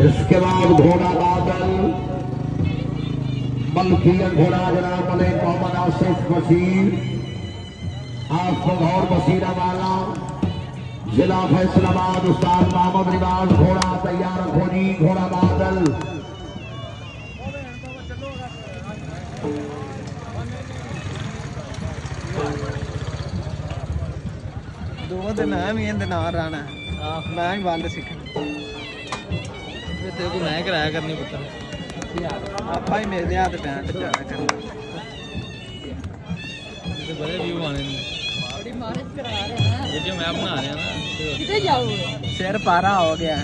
इसके बाद घोड़ा बादल मलकियत घोड़ा जनाब मलिक मोहम्मद आसिफ बशीर आसफ और बसीरा वाला जिला फैसलाबाद उस्ताद मोहम्मद रिवाज घोड़ा तैयार रखो जी घोड़ा बादल दो दिन है मेन दिन आ रहा मैं भी बंद सीखना तेरे को मैं कराया करनी पुत्र आप ही मेरे हाथ पैंट जाना करना बड़े व्यू आने वीडियो मैं बना रहा ना कितने जाओगे सिर पारा हो गया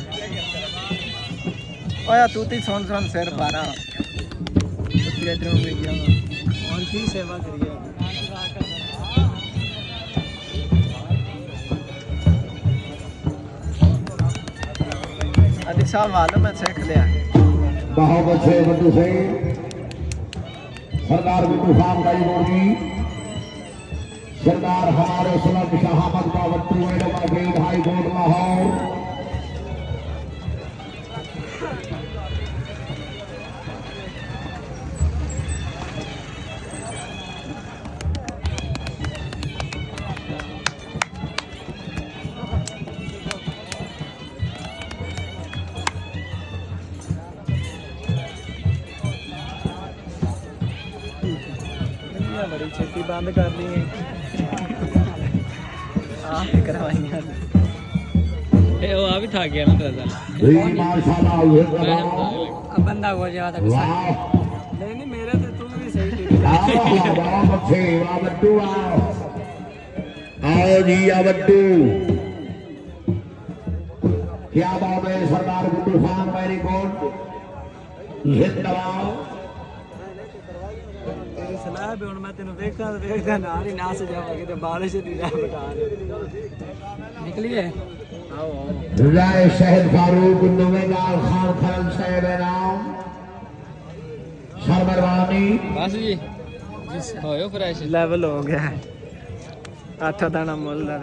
ओया तू ती सुन सुन सिर पारा इधर में गया और की सेवा करिए अली साहब मालूम है सीख लिया बहुत अच्छे बंधु से सरदार बिट्टू खान का मुर्गी सरदार हमारे सुलभ शहाबत का बट्टू एडवोकेट हाई कोर्ट लाहौर बड़ी छेती बंद कर दी करवाइयां वो भी थक गया ना बंदा हो जाता नहीं मेरा तो तू भी सही आओ जी बट्टू क्या बात है सरदार बिट्टू खान मेरी कोट जिंदाबाद सलाह भी हूँ मैं तेन वेखा नाल ही नास जावांगे तो बारिश दी राह बता निकलिए राय शहद फारूक नवेलाल खान खरल साहब नाम सरबरवानी बस जी होयो फ्रेश लेवल हो गया 8 दाना मुੱਲ ਦਾ